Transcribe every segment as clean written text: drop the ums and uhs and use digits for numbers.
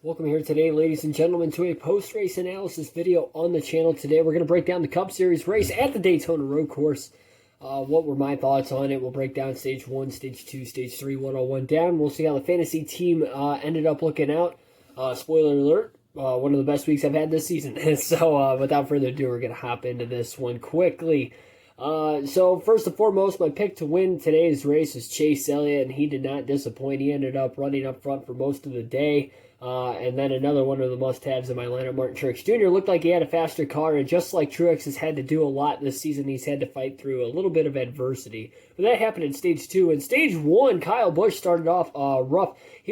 Welcome here today, ladies and gentlemen, to a post-race analysis video on the channel. Today we're going to break down the Cup Series race at the Daytona Road Course. What were my thoughts on it? We'll break down Stage 1, Stage 2, Stage 3, 101 down. We'll see how the fantasy team ended up looking out. Spoiler alert, one of the best weeks I've had this season. So without further ado, we're going to hop into this one quickly. So first and foremost, my pick to win today's race is Chase Elliott, and he did not disappoint. He ended up running up front for most of the day. And then another one of the must-haves in my lineup, Martin Truex Jr., looked like he had a faster car, and just like Truex has had to do a lot this season, he's had to fight through a little bit of adversity. But that happened in Stage 2. In Stage 1, Kyle Busch started off rough. He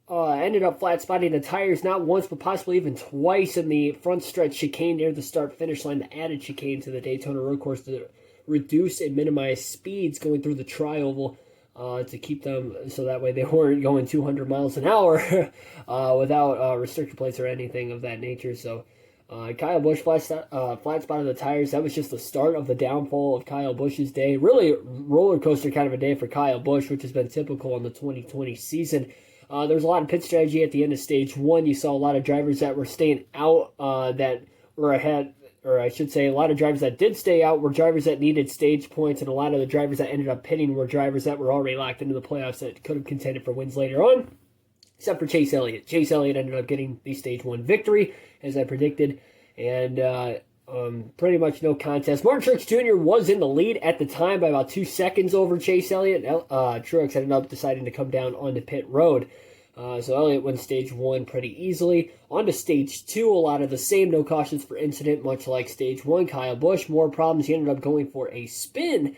ended up flat-spotting the tires not once, but possibly even twice in the front stretch chicane near the start-finish line, the added chicane to the Daytona Road Course to reduce and minimize speeds going through the tri-oval. To keep them so that way they weren't going 200 miles an hour without restrictor plates or anything of that nature. So Kyle Busch flat spotted the tires. That was just the start of the downfall of Kyle Busch's day. Really roller coaster kind of a day for Kyle Busch, which has been typical in the 2020 season. There was a lot of pit strategy at the end of Stage 1. You saw a lot of drivers that were staying out that were ahead. Or I should say, a lot of drivers that did stay out were drivers that needed stage points, and a lot of the drivers that ended up pitting were drivers that were already locked into the playoffs that could have contended for wins later on, except for Chase Elliott. Chase Elliott ended up getting the Stage 1 victory, as I predicted, and pretty much no contest. Martin Truex Jr. was in the lead at the time by about 2 seconds over Chase Elliott. Truex ended up deciding to come down onto pit road. So Elliott won Stage 1 pretty easily. On to Stage 2, a lot of the same, no cautions for incident, much like Stage 1. Kyle Busch, more problems. He ended up going for a spin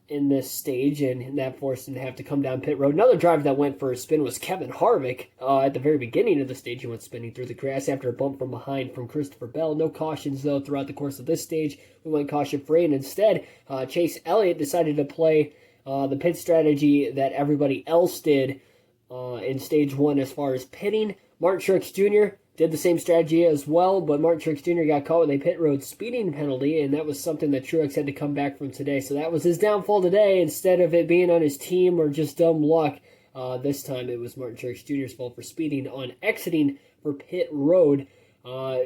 in this stage, and that forced him to have to come down pit road. Another driver that went for a spin was Kevin Harvick. At the very beginning of the stage, he went spinning through the grass after a bump from behind from Christopher Bell. No cautions, though, throughout the course of this stage. We went caution-free, and instead, Chase Elliott decided to play the pit strategy that everybody else did in Stage 1 as far as pitting. Martin Truex Jr. did the same strategy as well, but Martin Truex Jr. got caught with a pit road speeding penalty, and that was something that Truex had to come back from today. So that was his downfall today. Instead of it being on his team or just dumb luck, this time it was Martin Truex Jr.'s fault for speeding on exiting for pit road.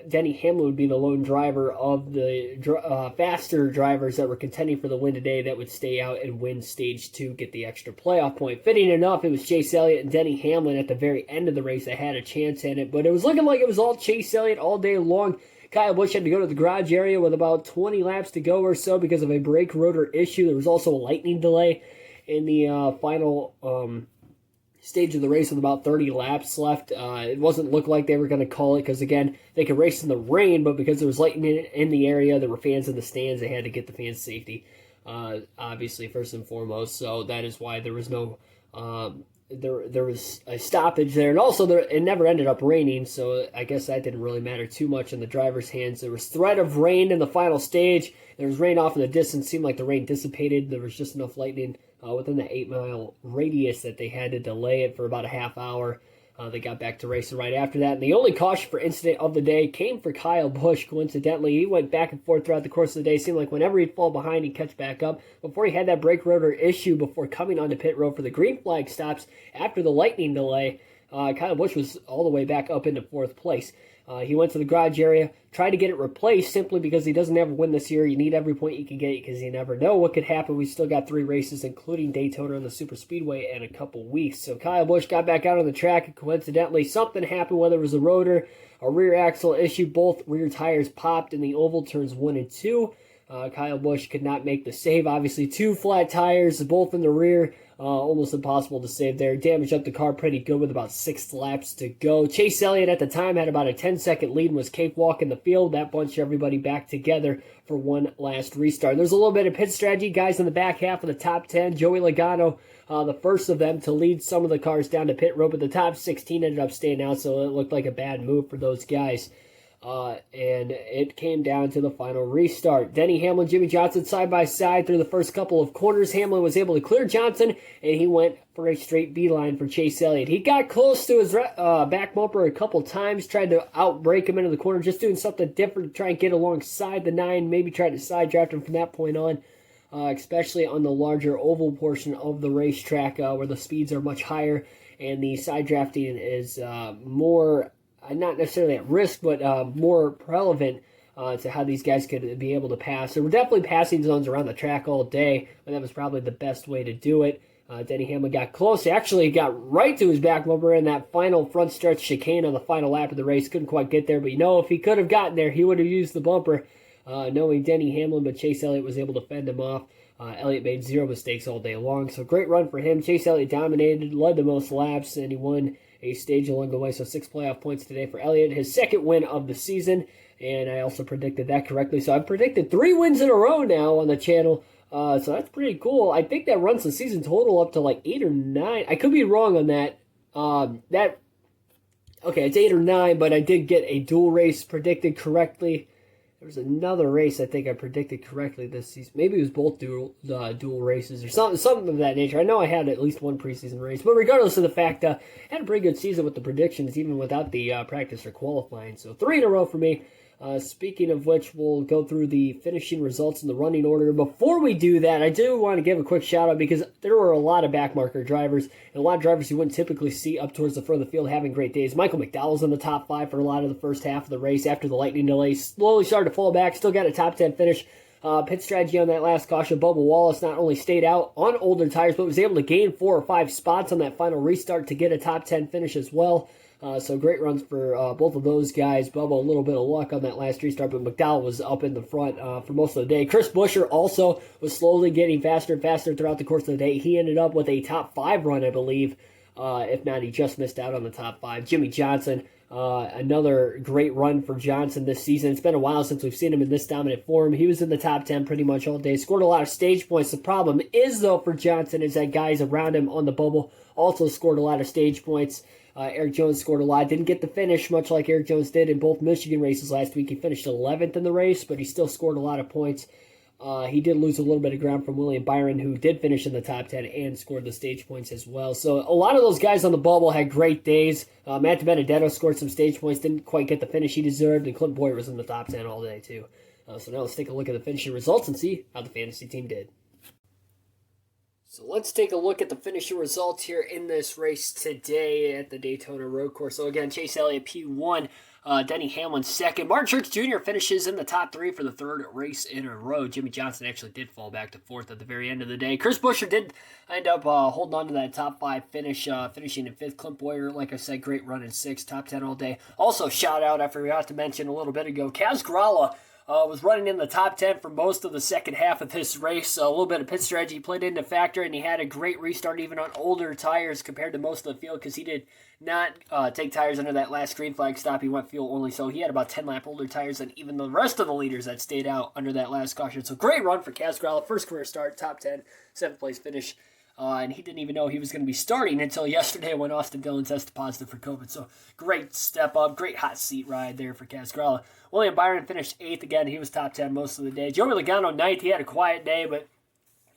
Denny Hamlin would be the lone driver of the faster drivers that were contending for the win today that would stay out and win Stage 2, get the extra playoff point. Fitting enough, it was Chase Elliott and Denny Hamlin at the very end of the race that had a chance in it, but it was looking like it was all Chase Elliott all day long. Kyle Busch had to go to the garage area with about 20 laps to go or so because of a brake rotor issue. There was also a lightning delay in the final stage of the race with about 30 laps left. It wasn't look like they were going to call it because, again, they could race in the rain, but because there was lightning in the area, there were fans in the stands, they had to get the fans' safety, obviously, first and foremost. So that is why there was no there was a stoppage there. And also, it never ended up raining, so I guess that didn't really matter too much in the driver's hands. There was threat of rain in the final stage. There was rain off in the distance. Seemed like the rain dissipated. There was just enough lightning within the 8-mile radius that they had to delay it for about a half hour. They got back to racing right after that. And the only caution for incident of the day came for Kyle Busch, coincidentally. He went back and forth throughout the course of the day. Seemed like whenever he'd fall behind, he'd catch back up. Before he had that brake rotor issue before coming onto pit road for the green flag stops after the lightning delay, Kyle Busch was all the way back up into 4th place. He went to the garage area, tried to get it replaced simply because he doesn't ever win this year. You need every point you can get because you never know what could happen. We still got 3 races, including Daytona and the Super Speedway in a couple weeks. So Kyle Busch got back out on the track, and coincidentally, something happened, whether it was a rotor, a rear axle issue. Both rear tires popped in the oval turns 1 and 2. Kyle Busch could not make the save. Obviously, 2 flat tires, both in the rear. Almost impossible to save there. Damaged up the car pretty good with about 6 laps to go. Chase Elliott at the time had about a 10-second lead and was cakewalk in the field. That bunched everybody back together for one last restart. There's a little bit of pit strategy. Guys in the back half of the top 10. Joey Logano, the first of them to lead some of the cars down to pit road, but the top 16 ended up staying out, so it looked like a bad move for those guys. And it came down to the final restart. Denny Hamlin, Jimmy Johnson side by side through the first couple of corners. Hamlin was able to clear Johnson, and he went for a straight beeline for Chase Elliott. He got close to his back bumper a couple times, tried to outbrake him into the corner, just doing something different to try and get alongside the 9, maybe tried to side draft him from that point on. especially on the larger oval portion of the racetrack where the speeds are much higher and the side drafting is more, not necessarily at risk, but more relevant to how these guys could be able to pass. So we're definitely passing zones around the track all day, and that was probably the best way to do it. Denny Hamlin got close. He actually got right to his back bumper in that final front stretch chicane on the final lap of the race. Couldn't quite get there, but if he could have gotten there, he would have used the bumper, knowing Denny Hamlin, but Chase Elliott was able to fend him off. Elliott made zero mistakes all day long, so great run for him. Chase Elliott dominated, led the most laps, and he won a stage along the way, so 6 playoff points today for Elliott, his second win of the season, and I also predicted that correctly. So I've predicted 3 wins in a row now on the channel. So that's pretty cool. I think that runs the season total up to like 8 or 9. I could be wrong on that. Okay, it's 8 or 9, but I did get a dual race predicted correctly. There was another race I think I predicted correctly this season. Maybe it was both dual races or something of that nature. I know I had at least one preseason race, but regardless of the fact, I had a pretty good season with the predictions, even without the practice or qualifying. So 3 in a row for me. Speaking of which, we'll go through the finishing results in the running order. Before we do that, I do want to give a quick shout out because there were a lot of backmarker drivers and a lot of drivers you wouldn't typically see up towards the front of the field having great days. Michael Mcdowell's in the top 5 for a lot of the first half of the race after the lightning delay. Slowly started to fall back, still got a top 10 finish. Pit strategy on that last caution. Bubba Wallace not only stayed out on older tires, but was able to gain 4 or 5 spots on that final restart to get a top 10 finish as well. So great runs for both of those guys. Bubba, a little bit of luck on that last restart, but McDowell was up in the front for most of the day. Chris Buescher also was slowly getting faster and faster throughout the course of the day. He ended up with a top 5 run, I believe. If not, he just missed out on the top 5. Jimmy Johnson, another great run for Johnson this season. It's been a while since we've seen him in this dominant form. He was in the top 10 pretty much all day. Scored a lot of stage points. The problem is, though, for Johnson is that guys around him on the bubble also scored a lot of stage points. Eric Jones scored a lot. Didn't get the finish, much like Eric Jones did in both Michigan races last week. He finished 11th in the race, but he still scored a lot of points. He did lose a little bit of ground from William Byron, who did finish in the top 10 and scored the stage points as well. So a lot of those guys on the bubble had great days. Matt Benedetto scored some stage points, didn't quite get the finish he deserved, and Clint Boyer was in the top 10 all day too. So now let's take a look at the finishing results and see how the fantasy team did. So let's take a look at the finishing results here in this race today at the Daytona Road Course. So again, Chase Elliott P1, Denny Hamlin second. Martin Truex Jr. finishes in the top 3 for the 3rd race in a row. Jimmy Johnson actually did fall back to 4th at the very end of the day. Chris Buescher did end up holding on to that top 5 finish, finishing in 5th. Clint Boyer, like I said, great run in 6th, top 10 all day. Also, shout out, I forgot to mention a little bit ago, Kaz Grala was running in the top 10 for most of the second half of this race. A little bit of pit strategy played into factor, and he had a great restart even on older tires compared to most of the field because he did not take tires under that last green flag stop. He went fuel only, so he had about 10 lap older tires than even the rest of the leaders that stayed out under that last caution. So great run for Kaz Grala. First career start, top 10, 7th place finish. And he didn't even know he was going to be starting until yesterday when Austin Dillon tested positive for COVID. So great step up, great hot seat ride there for Kaz Grala. William Byron finished 8th again. He was top 10 most of the day. Joey Logano 9th. He had a quiet day, but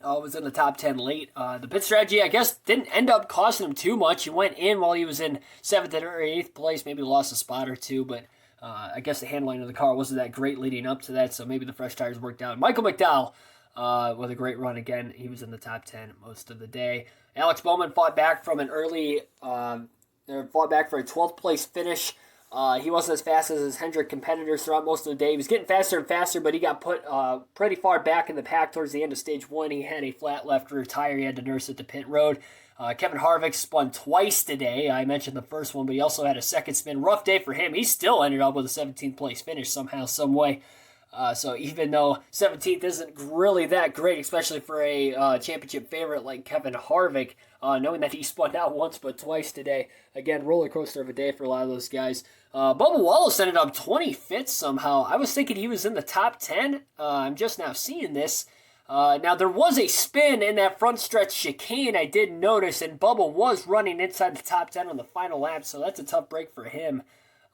was in the top 10 late. The pit strategy, I guess, didn't end up costing him too much. He went in while he was in 7th or 8th place, maybe lost a spot or two, but I guess the handling of the car wasn't that great leading up to that, so maybe the fresh tires worked out. Michael McDowell, with a great run again. He was in the top 10 most of the day. Alex Bowman fought back from an early, fought back for a 12th place finish. He wasn't as fast as his Hendrick competitors throughout most of the day. He was getting faster and faster, but he got put pretty far back in the pack towards the end of stage 1. He had a flat left rear tire. He had to nurse it to pit road. Kevin Harvick spun twice today. I mentioned the first one, but he also had a second spin. Rough day for him. He still ended up with a 17th place finish somehow, some way. So even though 17th isn't really that great, especially for a championship favorite like Kevin Harvick, knowing that he spun out once but twice today. Again, roller coaster of a day for a lot of those guys. Bubba Wallace ended up 25th somehow. I was thinking he was in the top 10. I'm just now seeing this. Now, there was a spin in that front stretch chicane I did notice, and Bubba was running inside the top 10 on the final lap, so that's a tough break for him.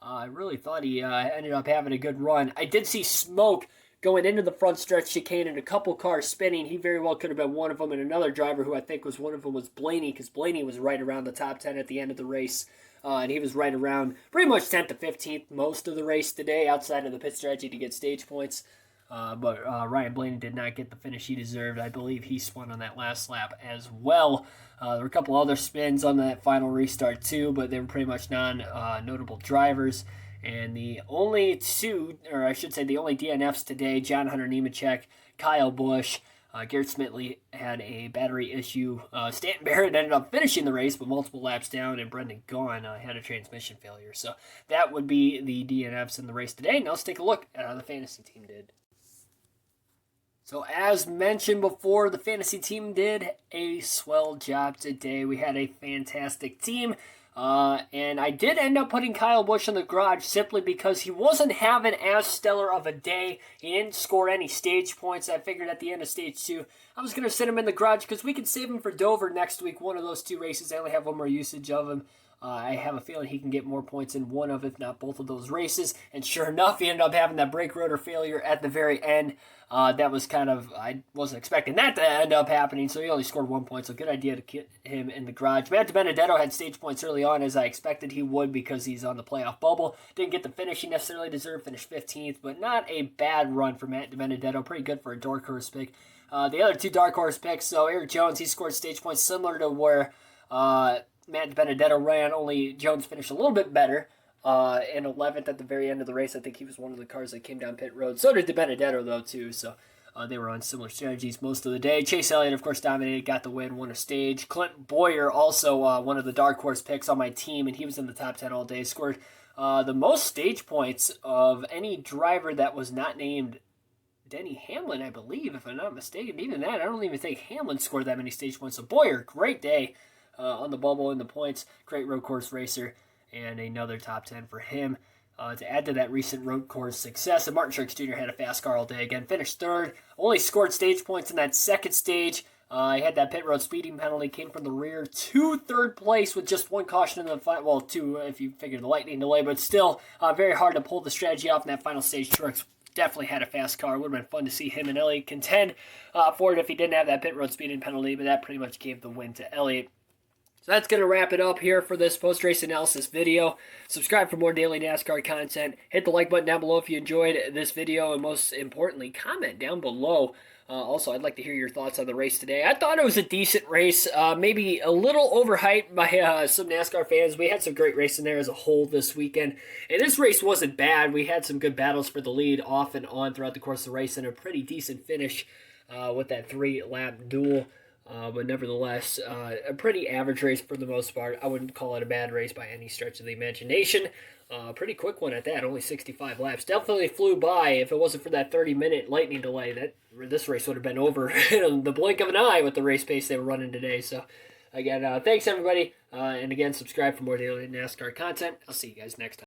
I really thought he ended up having a good run. I did see smoke going into the front stretch chicane and a couple cars spinning. He very well could have been one of them, and another driver who I think was one of them was Blaney, because Blaney was right around the top 10 at the end of the race. And he was right around pretty much 10th to 15th most of the race today outside of the pit strategy to get stage points. But Ryan Blaney did not get the finish he deserved. I believe he spun on that last lap as well. There were a couple other spins on that final restart too, but they were pretty much non-notable drivers. And the only two, or I should say the only DNFs today, John Hunter Nemechek, Kyle Busch, Garrett Smitley had a battery issue. Stanton Barrett ended up finishing the race, but multiple laps down, and Brendan Gaughan had a transmission failure. So that would be the DNFs in the race today. Now let's take a look at how the fantasy team did. So as mentioned before, the fantasy team did a swell job today. We had a fantastic team. And I did end up putting Kyle Busch in the garage simply because he wasn't having as stellar of a day. He didn't score any stage points. I figured at the end of stage 2, I was going to sit him in the garage because we could save him for Dover next week. One of those 2 races, I only have one more usage of him. I have a feeling he can get more points in one of, if not both of those races. And sure enough, he ended up having that brake rotor failure at the very end. That was kind of, I wasn't expecting that to end up happening, so he only scored 1 point, so good idea to get him in the garage. Matt DiBenedetto had stage points early on, as I expected he would, because he's on the playoff bubble. Didn't get the finish he necessarily deserved, finished 15th, but not a bad run for Matt DiBenedetto. Pretty good for a dark horse pick. The other 2 dark horse picks, so Eric Jones, he scored stage points similar to where Matt DiBenedetto ran, only Jones finished a little bit better. In 11th at the very end of the race. I think he was one of the cars that came down pit road. So did DiBenedetto, though, too. So they were on similar strategies most of the day. Chase Elliott, of course, dominated, got the win, won a stage. Clint Boyer, also one of the dark horse picks on my team, and he was in the top 10 all day. Scored the most stage points of any driver that was not named Denny Hamlin, I believe, if I'm not mistaken. Even that, I don't even think Hamlin scored that many stage points. So Boyer, great day on the bubble in the points. Great road course racer. And another top 10 for him. To add to that recent road course success, and Martin Truex Jr. had a fast car all day again. Finished 3rd. Only scored stage points in that 2nd stage. He had that pit road speeding penalty. Came from the rear to 3rd place with just 1 caution in the final. Well, 2 if you figure the lightning delay. But still, very hard to pull the strategy off in that final stage. Truex definitely had a fast car. It would have been fun to see him and Elliott contend for it if he didn't have that pit road speeding penalty. But that pretty much gave the win to Elliott. So that's going to wrap it up here for this post-race analysis video. Subscribe for more daily NASCAR content. Hit the like button down below if you enjoyed this video. And most importantly, comment down below. Also, I'd like to hear your thoughts on the race today. I thought it was a decent race. Maybe a little overhyped by some NASCAR fans. We had some great racing there as a whole this weekend. And this race wasn't bad. We had some good battles for the lead off and on throughout the course of the race. And a pretty decent finish with that 3-lap duel. But nevertheless, a pretty average race for the most part. I wouldn't call it a bad race by any stretch of the imagination. Pretty quick one at that, only 65 laps. Definitely flew by. If it wasn't for that 30-minute lightning delay, this race would have been over in the blink of an eye with the race pace they were running today. So, again, thanks everybody. And again, subscribe for more daily NASCAR content. I'll see you guys next time.